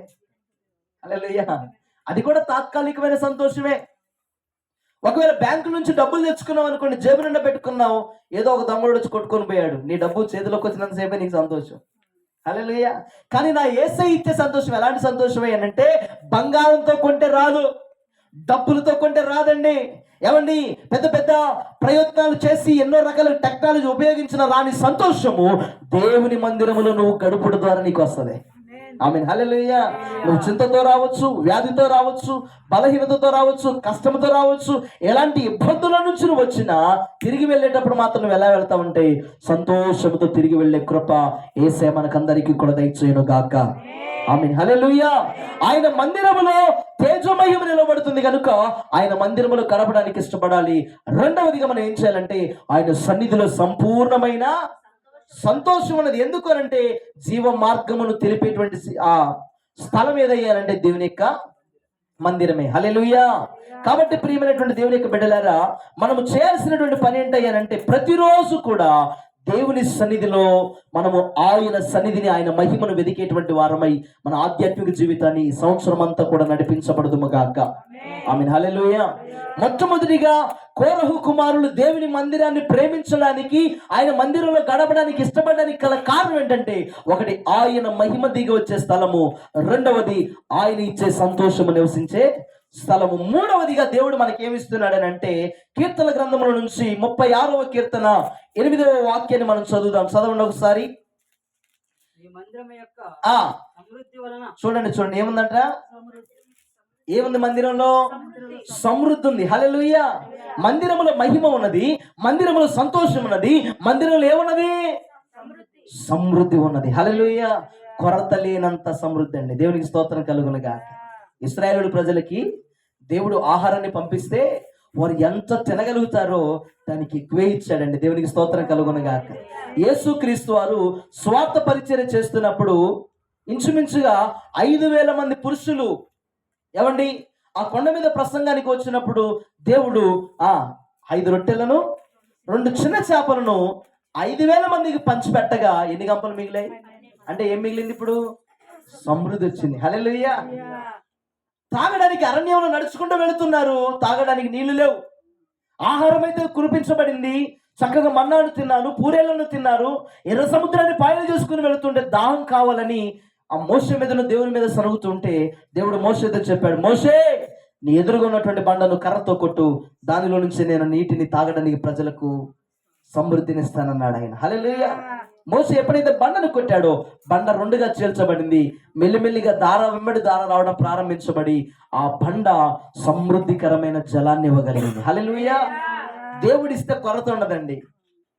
హల్లెలూయా, అది కూడా తాత్కాలికమైన సంతోషమే. ఒకవేళ బ్యాంకు నుంచి డబ్బులు తెచ్చుకున్నావు అనుకోండి, జేబు నిండా పెట్టుకున్నావు, ఏదో ఒక దమ్ముడు వచ్చి కొట్టుకొని పోయాడు, నీ డబ్బు చేతిలోకి వచ్చినంతసేపే నీకు సంతోషం. హల్లెలూయా. కానీ నా యేసయ్య ఇచ్చే సంతోషం ఎలాంటి సంతోషమే అంటే, బంగారంతో కొంటే రాదు, డబ్బులతో కొంటే రాదండి. ఏమండి, పెద్ద పెద్ద ప్రయత్నాలు చేసి ఎన్నో రకాల టెక్నాలజీ ఉపయోగించిన రాని సంతోషము దేవుని మందిరములో నువ్వు గడుపుడు ద్వారా నీకు వస్తుంది. ఆమేన్, హల్లెలూయా. నువ్వు చింతతో రావచ్చు, వ్యాధితో రావచ్చు, బలహీనతతో రావచ్చు, కష్టంతో రావచ్చు, ఎలాంటి ఇబ్బందుల నుంచి నువ్వు వచ్చినా తిరిగి వెళ్ళేటప్పుడు మాత్రం నువ్వు ఎలా వెళ్తావంటే సంతోషంతో తిరిగి వెళ్ళే కృప యేసయ్య మనకందరికీ కూడా దయచేయును గాక. ఆమేన్, హల్లెలూయా. ఆయన మందిరములో తేజోమహిమ నిలబడుతుంది కనుక ఆయన మందిరములో గడపడానికి ఇష్టపడాలి. రెండవదిగా మనం ఏం చేయాలంటే ఆయన సన్నిధిలో సంపూర్ణమైన సంతోషం ఉన్నది. ఎందుకు అనంటే జీవ మార్గమును తెలిపేటువంటి ఆ స్థలం ఏదయ్యానంటే దేవుని యొక్క మందిరమే. హల్లెలూయా. కాబట్టి ప్రియమైనటువంటి దేవుని యొక్క బిడ్డలారా, మనము చేయాల్సినటువంటి పని ఏంటయ్యానంటే ప్రతిరోజు కూడా దేవుని సన్నిధిలో మనము ఆయన సన్నిధిని, ఆయన మహిమను వెదికేటువంటి వారమై మన ఆధ్యాత్మిక జీవితాన్ని ఈ సంవత్సరం అంతా కూడా నడిపించబడదుము గాక. ఆమేన్, హల్లెలూయా. మొట్టమొదటిగా కోరహు కుమారులు దేవుని మందిరాన్ని ప్రేమించడానికి, ఆయన మందిరంలో గడపడానికి ఇష్టపడడానికి గల కారణం ఏంటంటే, ఒకటి ఆయన మహిమ దిగి వచ్చే స్థలము, రెండవది ఆయన ఇచ్చే సంతోషము నివసించే స్థలము, మూడవదిగా దేవుడు మనకేమిస్తున్నాడని అంటే కీర్తన గ్రంథముల నుంచి 36వ కీర్తన 8వ వాక్యాన్ని మనం చదువుదాం. చదవండి ఒకసారి. చూడండి ఏముందంట, ఏముంది మందిరంలో? సమృద్ధి ఉంది. హల్లెలూయా. మందిరములో మహిమ ఉన్నది, మందిరములో సంతోషం ఉన్నది, మందిరంలో ఏమున్నది? సమృద్ధి ఉన్నది. హల్లెలూయా. కొరత లేనంత సమృద్ధి అండి. దేవునికి స్తోత్రం కలుగునుగా. ఇశ్రాయేలు ప్రజలకి దేవుడు ఆహారాన్ని పంపిస్తే వారు ఎంత తినగలుగుతారో దానికి ఎక్కువే ఇచ్చాడండి. దేవునికి స్తోత్రం కలుగునుగాక. యేసుక్రీస్తు వారు స్వార్థ పరిచర్య చేస్తున్నప్పుడు ఇంచుమించుగా 5,000 మంది పురుషులు ఏమండి ఆ కొండ మీద ప్రసంగానికి వచ్చినప్పుడు దేవుడు 5 రొట్టెలను 2 చిన్న చేపలను 5,000 మందికి పంచిపెట్టగా ఎన్ని గంపలు మిగిలాయి అంటే ఏం మిగిలింది? ఇప్పుడు సమృద్ధి వచ్చింది. హల్లెలూయా. తాగడానికి అరణ్యంలో నడుచుకుంటూ వెళుతున్నారు, తాగడానికి నీళ్లు లేవు. ఆహారం అయితే కురిపించబడింది, చక్కగా మన్నాను తిన్నారు, పూరేళ్లను తిన్నారు. ఎర్ర సముద్రాన్ని పాయలు చేసుకుని వెళుతుంటే దాహం కావాలని ఆ మోషే మీదను దేవుని మీద సరుగుతుంటే దేవుడు మోషేతో చెప్పాడు, మోషే నీ ఎదురుగా ఉన్నటువంటి బండను కర్రతో కొట్టు, దానిలో నుంచి నేను నీటిని తాగడానికి ప్రజలకు సమృద్ధినిస్తానన్నాడు ఆయన. హల్లెలూయా. మోషే ఎప్పుడైతే బండను కొట్టాడో బండ 2గా చీల్చబడింది. మెల్లిమెల్లిగా దార వెంబడి దార రావడం ప్రారంభించబడి ఆ బండ సమృద్ధికరమైన జలాన్ని ఇవ్వగలిగింది. హల్లెలూయా. దేవుడిస్తే కొరత ఉండదండి,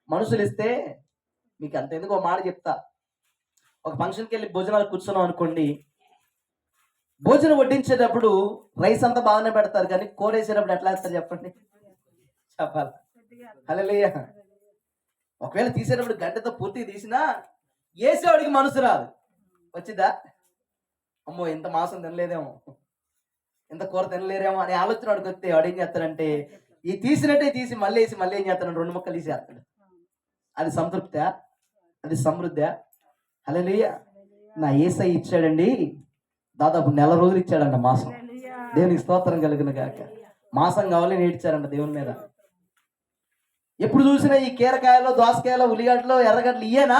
మనుషులు ఇస్తే మీకు అంత ఎందుకు మాట చెప్తా. ఒక ఫంక్షన్కి వెళ్ళి భోజనాలు కూర్చున్నాం అనుకోండి, భోజనం వడ్డించేటప్పుడు రైస్ అంతా బాగానే పెడతారు, కానీ కూర వేసేటప్పుడు ఎట్లా వేస్తారు చెప్పండి, చెప్పాలి. హల్లెలూయా. ఒకవేళ తీసేటప్పుడు గడ్డతో పూర్తిగా తీసినా వేసేవాడికి మనసు రాదు. వచ్చిందా? అమ్మో ఇంత మాంసం తినలేదేమో, ఇంత కూర తినలేరేమో అనే ఆలోచన వాడికి వస్తే వాడు ఏం చేస్తాడంటే ఈ తీసినట్టే తీసి మళ్ళీ వేసి మళ్ళీ ఏం చేస్తాడు, 2 ముక్కలు తీసేస్తాడు. అది సంతృప్తా? అది సమృద్ధా? హల్లెలూయా. నా యేసయ్య ఇచ్చాడండి, దాదాపు 1 నెల రోజులు ఇచ్చాడంట మాసం. దేవునికి స్తోత్రం కలుగును గాక. మాసం కావాలని ఏడ్చారంట దేవుని మీద. ఎప్పుడు చూసినా ఈ కీరకాయలు, దోసకాయలు, ఉల్లిగడ్డలు, ఎర్రగడ్డలు ఇయ్యేనా,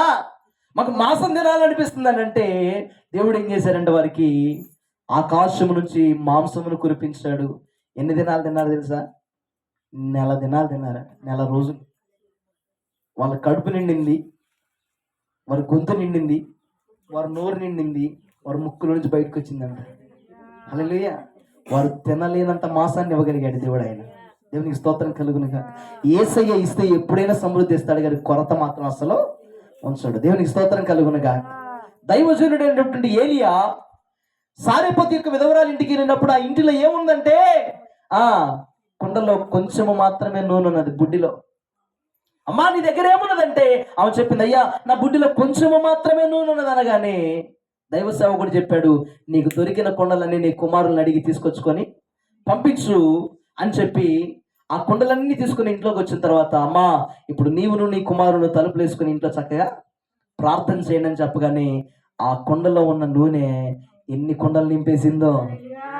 మాకు మాసం తినాలనిపిస్తుంది అని అంటే దేవుడు ఏం చేశారంటే వారికి ఆకాశము నుంచి మాంసమును కురిపించాడు. ఎన్ని దినాలు తిన్నారు తెలుసా? 1 నెల దినాలు తిన్నారట. 1 నెల రోజులు. వాళ్ళ కడుపు నిండింది, వారి గొంతు నిండింది, వారి నోరు నిండింది, వారి ముక్కుల నుంచి బయటకు వచ్చిందంట. హల్లెలూయా. వారు తినలేనంత మాంసాన్ని ఇవ్వగలిగాడు దేవుడు ఆయన. దేవునికి స్తోత్రం కలుగునుగా. యేసయ్య ఇస్తే ఎప్పుడైనా సమృద్ధి ఇస్తాడు, కానీ కొరత మాత్రం అసలు ఉంచాడు. దేవునికి స్తోత్రం కలుగునుగా. దైవజనుడు అయినటువంటి ఏలియా సారెపతి యొక్క విధవరాలు ఇంటికి వెళ్ళినప్పుడు ఆ ఇంటిలో ఏముందంటే కుండలో కొంచెము మాత్రమే నూనె ఉన్నది, బుడ్డిలో. అమ్మా నీ దగ్గర ఏమున్నదంటే ఆమె చెప్పింది, అయ్యా నా బుడ్డిలో కొంచెము మాత్రమే నూనె ఉన్నది అనగానే దైవ సేవకుడు చెప్పాడు, నీకు దొరికిన కుండలన్నీ నీ కుమారులను అడిగి తీసుకొచ్చుకొని పంపించు అని చెప్పి ఆ కుండలన్నీ తీసుకుని ఇంట్లోకి వచ్చిన తర్వాత, అమ్మా ఇప్పుడు నీవును నీ కుమారుడు తలుపులు వేసుకుని ఇంట్లో చక్కగా ప్రార్థన చేయండి అని చెప్పగానే ఆ కుండలో ఉన్న నూనె ఎన్ని కుండలు నింపేసిందో.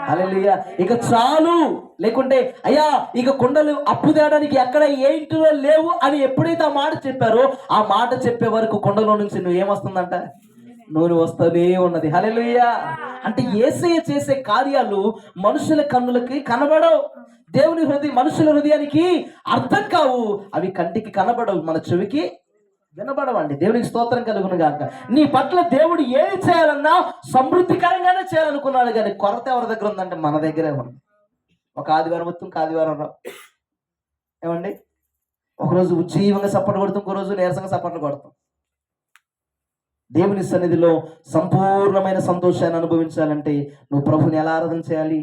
హల్లెలూయా. ఇక చాలు, లేకుంటే అయ్యా ఇక కుండలు అప్పు తేయడానికి ఎక్కడ ఏ ఇంటిలో లేవు అని ఎప్పుడైతే ఆ మాట చెప్పారో, ఆ మాట చెప్పే వరకు కుండలో నుంచి నువ్వు ఏమొస్తుందంట, నూనె వస్తూనే ఉన్నది. హల్లెలూయా. అంటే యేసయ్య చేసే కార్యాలు మనుషుల కన్నులకి కనబడవు, దేవుని మనుషుల హృదయానికి అర్థం కావు, అవి కంటికి కనబడవు, మన చెవికి వినబడవండి. దేవునికి స్తోత్రం కలుగును గాక. నీ పట్ల దేవుడు ఏది చేయాలన్నా సమృద్ధికరంగానే చేయాలనుకున్నాడు, కానీ కొరత ఎవరి దగ్గర ఉందంటే మన దగ్గరే ఉంది. ఒక ఆదివారం మొత్తం ఆదివారం రావు ఏమండి, ఒకరోజు ఉజ్జీవంగా సపోర్ట్ కొడతాం, ఇంకో రోజు నీరసంగా సపోర్ట్లు కొడతాం. దేవుని సన్నిధిలో సంపూర్ణమైన సంతోషాన్ని అనుభవించాలంటే నువ్వు ప్రభుని ఎలా ఆరాధన చేయాలి,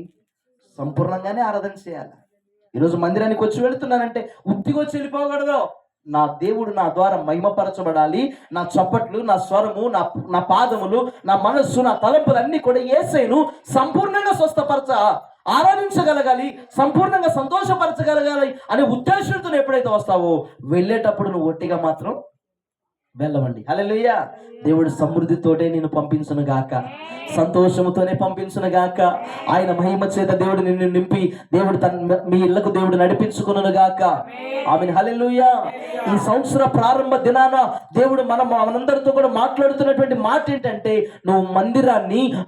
సంపూర్ణంగానే ఆరాధన చేయాలి. ఈరోజు మందిరానికి వచ్చి వెళుతున్నానంటే ఉత్తిగా వచ్చి వెళ్ళిపోకూడదు. నా దేవుడు నా ద్వారా మహిమపరచబడాలి, నా చప్పట్లు, నా స్వరము, నా పాదములు, నా మనస్సు, నా తలంపులు అన్ని కూడా యేసయ్యను సంపూర్ణంగా స్వస్థపరచ ఆరాధించగలగాలి, సంపూర్ణంగా సంతోషపరచగలగాలి అనే ఉద్దేశంతో ఎప్పుడైతే వస్తావో వెళ్ళేటప్పుడు నువ్వు ఒట్టిగా మాత్రం వెళ్ళవండి. హల్లెలూయా. దేవుడు సమృద్ధితోటే నేను పంపించును గాక, సంతోషముతోనే పంపించును గాక. ఆయన మహిమ చేత దేవుడు నిన్ను నింపి దేవుడు మీ ఇళ్లకు దేవుడు నడిపించుకును గాక. ఆమేన్. హల్లెలూయా. ఈ సంవత్సర ప్రారంభ దినాన దేవుడు మనందరితో కూడా మాట్లాడుతున్నటువంటి మాట ఏంటంటే, నువ్వు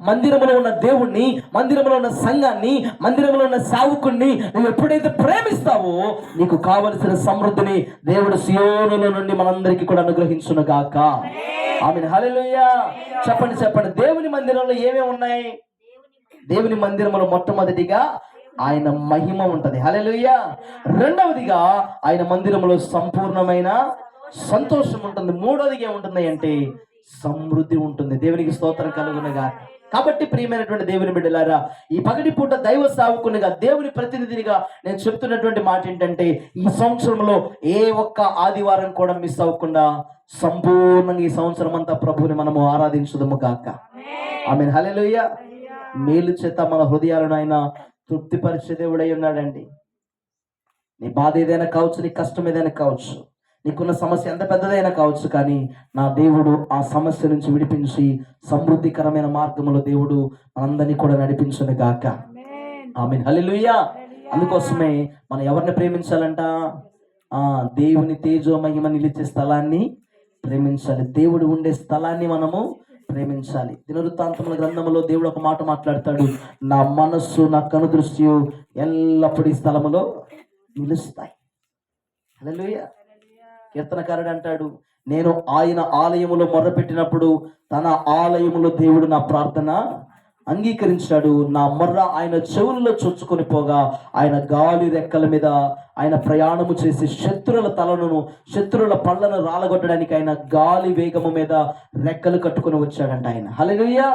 మందిరంలో ఉన్న దేవుణ్ణి, మందిరంలో ఉన్న సంఘాన్ని, మందిరంలో ఉన్న సేవకుణ్ణి నువ్వు ఎప్పుడైతే ప్రేమిస్తావో నీకు కావలసిన సమృద్ధిని దేవుడు సియోనులో నుండి మనందరికీ కూడా అనుగ్రహించును గాక. ఆమేన్. హల్లెలూయా. చెప్పండి. దేవుని మందిరంలో ఏమేమి ఉన్నాయి? దేవుని మందిరంలో మొట్టమొదటిగా ఆయన మహిమ ఉంటది. హల్లెలూయా. రెండవదిగా ఆయన మందిరంలో సంపూర్ణమైన సంతోషం ఉంటుంది. మూడవదిగా ఏముంటుంది అంటే సమృద్ధి ఉంటుంది. దేవునికి స్తోత్రం కలుగునుగా. కాబట్టి ప్రియమైనటువంటి దేవుని బిడ్డలారా, ఈ పగటి పూట దైవ సేవకునిగా, దేవుని ప్రతినిధినిగా నేను చెప్తున్నటువంటి మాట ఏంటంటే, ఈ సంవత్సరంలో ఏ ఒక్క ఆదివారం కూడా మిస్ అవ్వకుండా సంపూర్ణంగా ఈ సంవత్సరం అంతా ప్రభువుని మనము ఆరాధించుదము గాక. ఆమేన్. హల్లెలూయా. మేలు చేత మన హృదయాలను ఆయన తృప్తిపరిచే దేవుడై ఉన్నాడండి. నీ బాధ ఏదైనా కావచ్చు, నీ కష్టం ఏదైనా కావచ్చు, నీకున్న సమస్య ఎంత పెద్దదైనా కావచ్చు, కానీ నా దేవుడు ఆ సమస్య నుంచి విడిపించి సమృద్ధికరమైన మార్గంలో దేవుడు మనందరినీ కూడా నడిపించును గాక. ఆమేన్. హల్లెలూయా. అందుకోసమే మనం ఎవరిని ప్రేమించాలంట? దేవుని తేజో మహిమ నిలిచే స్థలాన్ని ప్రేమించాలి. దేవుడు ఉండే స్థలాన్ని మనము ప్రేమించాలి. దినవృత్తాంతముల గ్రంథంలో దేవుడు ఒక మాట మాట్లాడతాడు, నా మనస్సు, నా కనుదృష్టి ఎల్లప్పుడూ ఈ స్థలములో నిలుస్తాయి. హల్లెలూయా. కీర్తనకారుడు అంటాడు, నేను ఆయన ఆలయములో మొర్రపెట్టినప్పుడు తన ఆలయములో దేవుడు నా ప్రార్థన అంగీకరించాడు. నా మొర్ర ఆయన చెవులలో చొచ్చుకొని పోగా ఆయన గాలి రెక్కల మీద ఆయన ప్రయాణము చేసి శత్రువుల పళ్ళను రాలగొట్టడానికి ఆయన గాలి వేగము మీద రెక్కలు కట్టుకొని వచ్చాడంట ఆయన. హల్లెలూయా.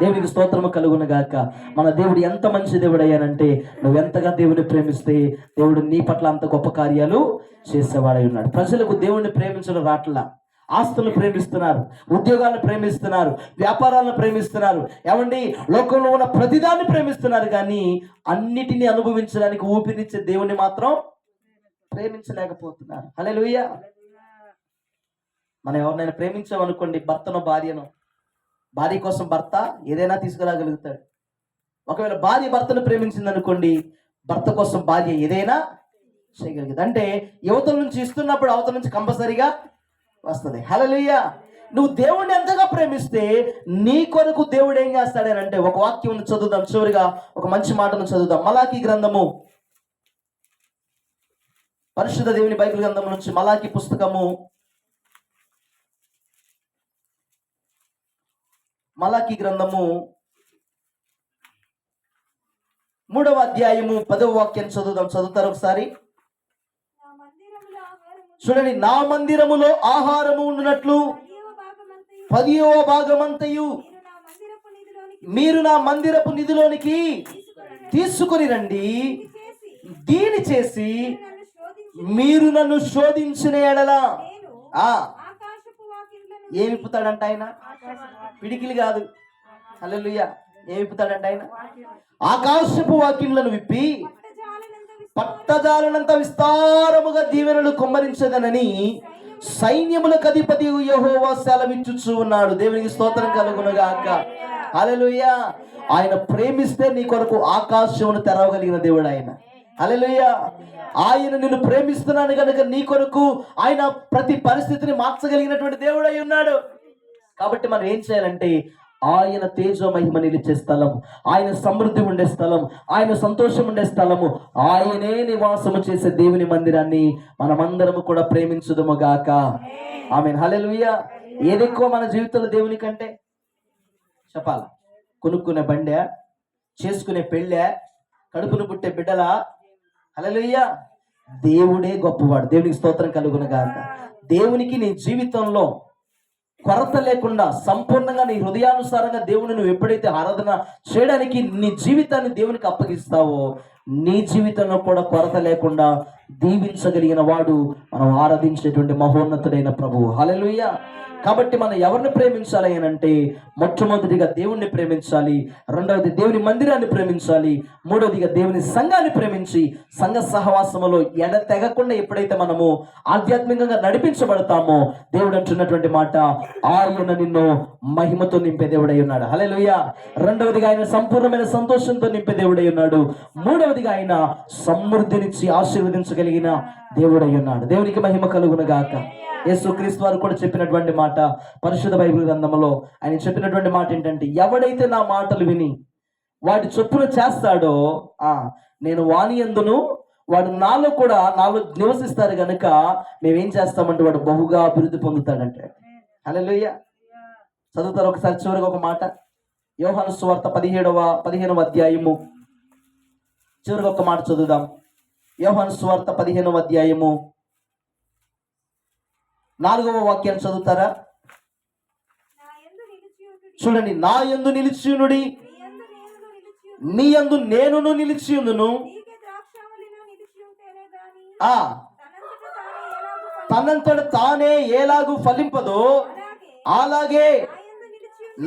దేవునికి స్తోత్రము కలుగును గాక. మన దేవుడు ఎంత మంచి దేవుడు అయ్యానంటే, నువ్వు ఎంతగా దేవుని ప్రేమిస్తే దేవుడు నీ పట్ల అంత గొప్ప కార్యాలు చేసేవాడై ఉన్నాడు. ప్రజలకు దేవుణ్ణి ప్రేమించడం రాట్లా, ఆస్తులను ప్రేమిస్తున్నారు, ఉద్యోగాలను ప్రేమిస్తున్నారు, వ్యాపారాలను ప్రేమిస్తున్నారు, ఏమండి లోకంలో ఉన్న ప్రతిదాన్ని ప్రేమిస్తున్నారు, కానీ అన్నిటినీ అనుభవించడానికి ఊపిరిచ్చే దేవుణ్ణి మాత్రం ప్రేమించలేకపోతున్నారు. హల్లెలూయా. మనం ఎవరినైనా ప్రేమించామనుకోండి, భర్తను భార్యను, భార్య కోసం భర్త ఏదైనా తీసుకురాగలుగుతాడు. ఒకవేళ భార్య భర్తను ప్రేమించింది అనుకోండి, భర్త కోసం భార్య ఏదైనా చేయగలుగుతుంది. అంటే యువతల నుంచి ఇస్తున్నప్పుడు అవతల నుంచి కంపల్సరీగా వస్తుంది. హల్లెలూయా. నువ్వు దేవుడిని ఎంతగా ప్రేమిస్తే నీ కొరకు దేవుడు ఏం చేస్తాడనంటే, ఒక వాక్యం చదువుదాం. చివరిగా ఒక మంచి మాటను చదువుదాం. మలాకీ గ్రంథము, పరిశుద్ధ దేవుని బైబిల్ గ్రంథం నుంచి మలాకీ పుస్తకము, మలాకీ గ్రంథము 3వ అధ్యాయము 10వ వాక్యం చదువుదాం. చదువుతారు ఒకసారి? చూడండి, నా మందిరములో ఆహారము ఉండునట్లు 10వ భాగమంతయు మీరు నా మందిరపు నిధిలోనికి తీసుకొని రండి. దీని చేసి మీరు నన్ను శోధించిన ఎడల నేను ఆ ఆకాశపు వాకిళ్లను ఏమి విప్పుతాడంట ఆయన? పిడికిలు కాదు. హల్లెలూయా. ఏమి విప్పుతాడంట ఆయన? ఆకాశపు వాకిళ్లను విప్పి పట్టజాలనంత విస్తారముగా దీవెనలు కుమ్మరించదనని సైన్యములకు అధిపతి యెహోవా సెలవిచ్చుచు ఉన్నాడు. దేవునికి స్తోత్రం కలుగునుగాక. హల్లెలూయా. ఆయన ప్రేమిస్తే నీ కొరకు ఆకాశమును తెరవగలిగిన దేవుడు ఆయన. హల్లెలూయా. ఆయన నిన్ను ప్రేమిస్తున్నాను కనుక నీ కొరకు ఆయన ప్రతి పరిస్థితిని మార్చగలిగినటువంటి దేవుడు అయి ఉన్నాడు. కాబట్టి మనం ఏం చేయాలంటే ఆయన తేజో మహిమ నిలిచే స్థలం, ఆయన సమృద్ధి ఉండే స్థలం, ఆయన సంతోషం ఉండే స్థలము, ఆయనే నివాసము చేసే దేవుని మందిరాన్ని మనమందరము కూడా ప్రేమించుదుము గాక. ఆమేన్. హల్లెలూయా. ఏది ఎక్కువ మన జీవితంలో దేవుని కంటే? చెప్పాలా? కొనుక్కునే బండే, చేసుకునే పెళ్ళే, కడుపును పుట్టే బిడ్డలా? హల్లెలూయా. దేవుడే గొప్పవాడు. దేవునికి స్తోత్రం కలుగును గాక. దేవునికి నీ జీవితంలో కొరత లేకుండా సంపూర్ణంగా నీ హృదయానుసారంగా దేవుని నువ్వు ఎప్పుడైతే ఆరాధన చేయడానికి నీ జీవితాన్ని దేవునికి అప్పగిస్తావో నీ జీవితంలో కూడా కొరత లేకుండా దీవించగలిగిన వాడు మనం ఆరాధించేటువంటి మహోన్నతుడైన ప్రభువు. హల్లెలూయా. కాబట్టి మనం ఎవరిని ప్రేమించాలి అని అంటే మొట్టమొదటిగా దేవుణ్ణి ప్రేమించాలి, రెండవది దేవుని మందిరాన్ని ప్రేమించాలి, మూడవదిగా దేవుని సంఘాన్ని ప్రేమించి సంఘ సహవాసములో ఎడతెగకుండా ఎప్పుడైతే మనము ఆధ్యాత్మికంగా నడిపించబడతామో దేవుడు అంటున్నటువంటి మాట, ఆయన నిన్ను మహిమతో నింపే దేవుడై ఉన్నాడు. హల్లెలూయా. రెండవదిగా ఆయన సంపూర్ణమైన సంతోషంతో నింపే దేవుడై ఉన్నాడు. మూడవదిగా ఆయన సమృద్ధినిచ్చి ఆశీర్వదించగలిగిన దేవుడై ఉన్నాడు. దేవునికి మహిమ కలుగును గాక. యేసుక్రీస్తు వారు కూడా చెప్పినటువంటి మాట పరిశుద్ధ బైబిల్ గ్రంథంలో ఆయన చెప్పినటువంటి మాట ఏంటంటే, ఎవడైతే నా మాటలు విని వాటి చొప్పున చేస్తాడో నేను వాని యందును వాడు నాలో కూడా నాలో నివసిస్తారు గనుక మేమేం చేస్తామంటే వాడు బహుగా అభివృద్ధి పొందుతాడంటే. హల్లెలూయా. చదువుతారు ఒకసారి చివరికి ఒక మాట, యోహాను సువార్త 15వ అధ్యాయము చివరికి ఒక మాట చదువుదాం. యోహాను సువార్త 15వ అధ్యాయము 4వ వాక్యాన్ని చదువుతారా? చూడండి. నా యందు నిలిచియునుడి, నీ యందు నేనును నిలిచియుందును. తనంతట తానే ఎలాగూ ఫలింపదో అలాగే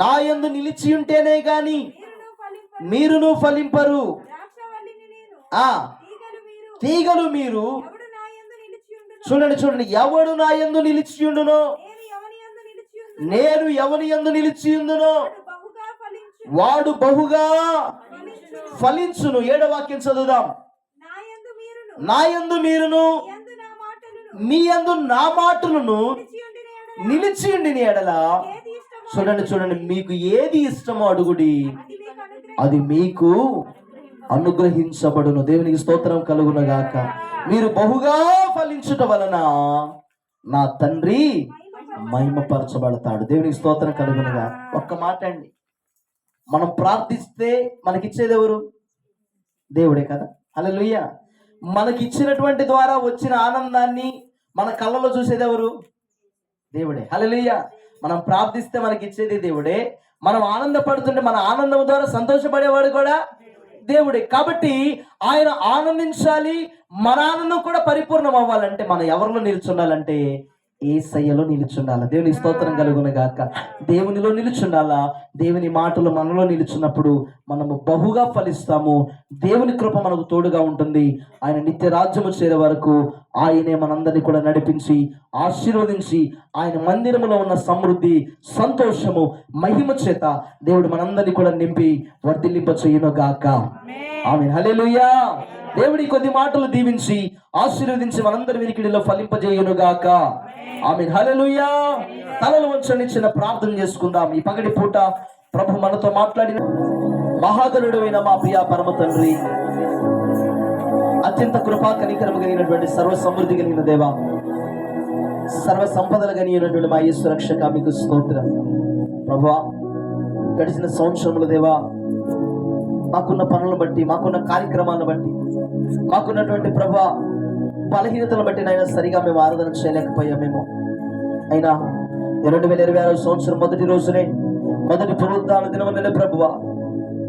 నా యందు నిలిచి ఉంటేనే గాని మీరును ఫలింపరు. తీగలు మీరు. చూడండి. ఎవడు నా యందు నిలిచియుండునో నేను ఎవని యందు నిలిచియుందునో వాడు బహుగా ఫలించును. 7వ వాక్యం చదువుదాం. నా యందు మీరును మీ యందు నా మాటలను నిలిచియుండిన ఎడల చూడండి మీకు ఏది ఇష్టమో అడుగుడి, అది మీకు అనుగ్రహించబడును. దేవునికి స్తోత్రం కలుగునగాక. మీరు బహుగా ఫలించుట వలన నా తండ్రి మహిమపరచబడతాడు. దేవునికి స్తోత్రం కలుగునుగా. ఒక్క మాట అండి, మనం ప్రార్థిస్తే మనకిచ్చేది ఎవరు? దేవుడే కదా. హల్లెలూయా. మనకిచ్చినటువంటి ద్వారా వచ్చిన ఆనందాన్ని మన కళ్ళలో చూసేది ఎవరు? దేవుడే. హల్లెలూయా. మనం ప్రార్థిస్తే మనకిచ్చేది దేవుడే. మనం ఆనందపడుతుంటే మన ఆనందం ద్వారా సంతోషపడేవాడు కూడా దేవుడే. కాబట్టి ఆయన ఆనందించాలి, మన ఆనందం కూడా పరిపూర్ణం అవ్వాలంటే మనం ఎవరిలో నిల్చుండాలంటే యేసయ్యలో నిలుచుండాలా. దేవుని స్తోత్రం కలుగును గాక. దేవునిలో నిలుచుండాలా. దేవుని మాటలు మనలో నిలుచున్నప్పుడు మనము బహుగా ఫలిస్తాము. దేవుని కృప మనకు తోడుగా ఉంటుంది. ఆయన నిత్య రాజ్యము చేరే వరకు ఆయనే మనందరినీ కూడా నడిపించి ఆశీర్వదించి ఆయన మందిరములో ఉన్న సమృద్ధి, సంతోషము, మహిమ చేత దేవుడు మనందరినీ కూడా నింపి వర్ధిల్లింప చేయును గాక. ఆమేన్. హల్లెలూయా. దేవుడి కొద్ది మాటలు దీవించి ఆశీర్వదించి మనందరి వినికిడిలో ఫలింపజేయును గాక. ఆమేన్. హల్లెలూయా. తలలు వంచండి, చిన్న ప్రార్థన చేసుకుందాం. ఈ పగటి పూట ప్రభు మనతో మాట్లాడిన మహాగణుడైన మా ప్రియ పరమ తండ్రి, అత్యంత కృపా కనికరము కలిగినటువంటి సర్వ సమృద్ధి కలిగిన దేవ, సర్వ సంపదలు కలిగినటువంటి మా యేసు రక్షక మీకు స్తోత్రం. ప్రభువా, గడిచిన సంవత్సరముల దేవా మాకున్న పనులను బట్టి, మాకున్న కార్యక్రమాలను బట్టి, మాకున్నటువంటి ప్రభువా బలహీనతలను బట్టి నాయన సరిగా మేము ఆరాధన చేయలేకపోయామేమో. అయినా 2026 సంవత్సరం మొదటి రోజునే, మొదటి పునరుద్ధాన దినమునే ప్రభువా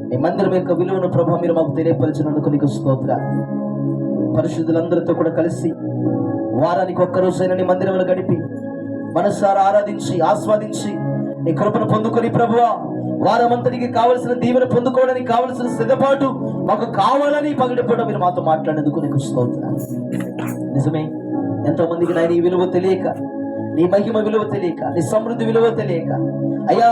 నీ మందిరం యొక్క విలువను ప్రభువా మీరు మాకు తెలియపరిచినందుకు నీకు స్తోత్రం. పరిశుద్ధులందరితో కూడా కలిసి వారానికి ఒక్కరోజైనా నీ మందిరంలో గడిపి మనసారా ఆరాధించి ఆస్వాదించి నీ కృపను పొందుకొని ప్రభువా వారమంతటికి కావలసిన దీవెన పొందుకోవడానికి కావలసిన సిద్ధపాటు మాకు కావాలని పగటిపూట మీరు మాతో మాట్లాడేందుకు నీకు స్తోత్రాలు. నిజమే, ఎంతో మందికి నాయన ఈ విలువ తెలియక, నీ మహిమ విలువ తెలియక, నీ సమృద్ధి విలువ తెలియక, అయ్యా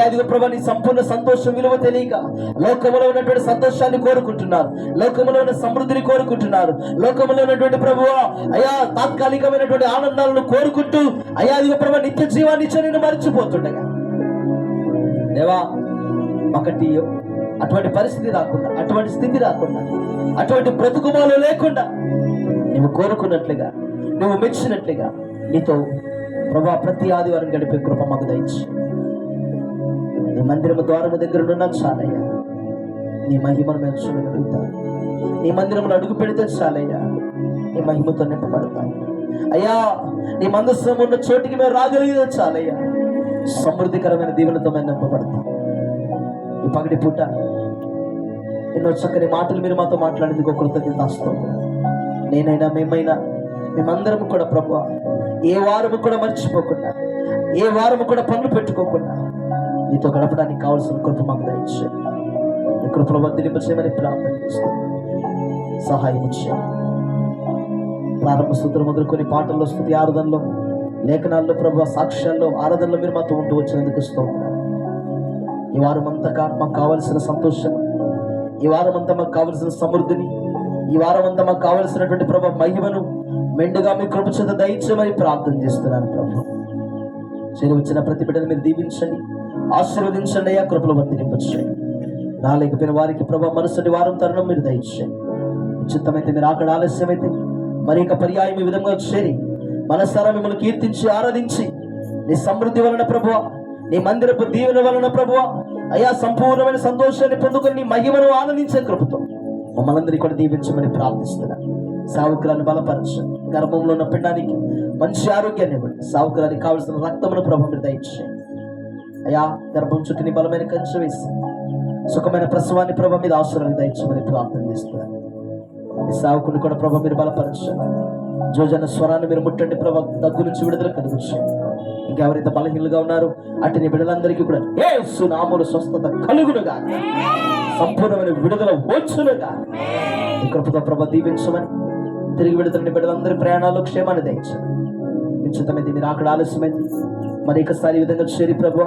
అదిగో ప్రభా నీ సంపూర్ణ సంతోషం విలువ తెలియక లోకములో ఉన్నటువంటి సంతోషాన్ని కోరుకుంటున్నారు, లోకములో ఉన్న సమృద్ధిని కోరుకుంటున్నారు, లోకములో ఉన్నటువంటి ప్రభువా అయ్యా తాత్కాలికమైనటువంటి ఆనందాలను కోరుకుంటూ అయ్యా అదిగో ప్రభా నిత్య జీవాన్ని ఇచ్చి నేను మర్చిపోతుండగా దేవా ఒకటి అటువంటి పరిస్థితి రాకుండా, అటువంటి స్థితి రాకుండా, అటువంటి బ్రతుకుమాలు లేకుండా నువ్వు కోరుకున్నట్లుగా, నువ్వు మెచ్చినట్లుగా నీతో ప్రభా ప్రతి ఆదివారం గడిపే కృప మాకు దయచి నీ మందిరము ద్వారము దగ్గర ఉన్నాం చాలయ్యా. నీ మహిమను మేము చూడగలుగుతాం. నీ మందిరమును అడుగు పెడితే చాలయ్యా, నీ మహిమతో నింపబడతాం అయ్యా. నీ మందస్సం ఉన్న చోటికి మేము రాగలిగితే చాలయ్యా, సమృద్ధికరమైన దీవెనతో మేము నింపబడతాం. ఈ పగటి పూట ఎన్నో చక్కని మాటలు మీరు మాతో మాట్లాడేందుకు కృతజ్ఞత వస్తుంది. నేనైనా మేమైనా మేమందరం కూడా ప్రభువా ఏ వారము కూడా మర్చిపోకుండా, ఏ వారము కూడా పనులు పెట్టుకోకుండా నీతో గడపడానికి కావాల్సిన కృప మాకు దయచేయండి. నీ కృపలో వర్ధింపచేయమని ప్రార్థన చేస్తాం. సహాయం చేయండి. ప్రారంభ స్తుతులు మొదలుకొని పాటల్లో, స్తుతి ఆరాధనలో, లేఖనాల్లో ప్రభువా సాక్ష్యాల్లో, ఆరాధనలో మీరు మాతో ఉంటూ వచ్చినందుకు స్తోత్రాలు. ఈ వారం అంతా మాకు కావలసిన సంతోషం, ఈ వారం అంతా మాకు కావలసిన సమృద్ధిని, ఈ వారం అంతా మాకు కావలసినటువంటి ప్రభు మహిమను మెండుగా మీ కృప చేత దయచేయమని ప్రార్థన చేస్తున్నాను. ప్రభు చేరువచ్చిన ప్రతి బిడ్డను మీరు దీవించండి, ఆశీర్వదించండి అయ్యా. కృపలో వర్ధింపచేయండి. రాలేకపోయిన వారికి ప్రభు మరుసటి వారం తరుణం మీరు దయచేయండి. ఉచితమైతే మీరు అక్కడ ఆలస్యమైతే మరి ఒక పర్యాయం ఈ విధంగా చేరి మనసారా మిమ్మల్ని కీర్తించి ఆరాధించి నీ సమృద్ధి వలన ప్రభువ, నీ మందిరపు దీవెన వలన ప్రభువ అయ్యా సంపూర్ణమైన సంతోషాన్ని పొందుకొని నీ మహిమను ఆనందించే కృపతో మమ్మల్ని అందరికీ కూడా దీవించమని ప్రార్థిస్తున్నాను. సావుకురాన్ని బలపరచండి. గర్భంలో ఉన్న పిండానికి మంచి ఆరోగ్యాన్ని ఇవ్వండి. సావుకురానికి కావలసిన రక్తమును ప్రభు మీరు దయచేయండి అయ్యా. గర్భం చుట్టూని బలమైన కంచె వేసి సుఖమైన ప్రసవాన్ని ప్రభు మీద అవసరాన్ని దయచేయమని ప్రార్థన చేస్తున్నాను. ఈ సావుకుని కూడా ప్రభు మీరు బలపరచండి. జోజన స్వరాన్ని మీరు ముట్టండి ప్రభు, దగ్గు నుంచి విడుదల కలుగుచేయండి. ఇంకెవరైతే బలహీనులుగా ఉన్నారు అటు నీ బిడ్డలందరికీ కూడా యేసు నామములో స్వస్థత కలుగునుగా, సంపూర్ణమైన విడుదల వచ్చునుగా. ఈ కృపతో ప్రభు దీవించమని, తిరిగి విడుదలని బిడ్డలందరి ప్రయాణాల్లో క్షేమాన్ని దయచండి. నిశ్చితమైతే మీరు అక్కడ ఆలస్యమైంది మరి ఒకసారి ఈ విధంగా చేరి ప్రభు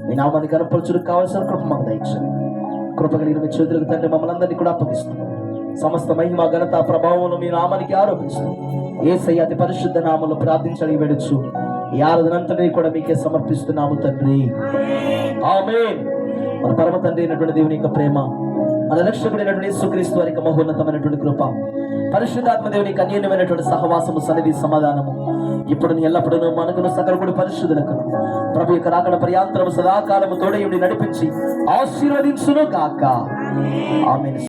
మీ నామాన్ని కనపరచులకు కావాల్సిన కృప మాకు దయచండి. కృప కలిగిన మీ చేతులకు తండ్రి మమ్మల్ని అందరినీ కూడా అప్పగిస్తుంది. సమస్త మహిమ ఘనత ప్రభావం మీ నామానికి ఆరోపిస్తుంది. యేసయ్య అతి పరిశుద్ధ నామములో ప్రార్థించడానికి వెడుచు ఈ ఆరాధనంతని కూడా మీకే సమర్పిస్తున్నాము తండ్రి, ఆమేన్. మన పరమ తండ్రి అయినటువంటి దేవుని యొక్క ప్రేమ, మన రక్షకుడైనటువంటి యేసుక్రీస్తు వారి యొక్క మహోన్నతమైనటువంటి కృప, పరిశుద్ధాత్మ దేవుని యొక్క అన్యోన్యమైనటువంటి సహవాసము, సన్నిధి, సమాధానము ఇప్పుడు ఎల్లప్పుడూ మనకును సకలకుడు పరిశుద్ధులకు ప్రభు యొక్క రాకడ పర్యాంతరము సదాకాలము తోడయుండి నడిపించి ఆశీర్వదించును గాక. ఆమేన్.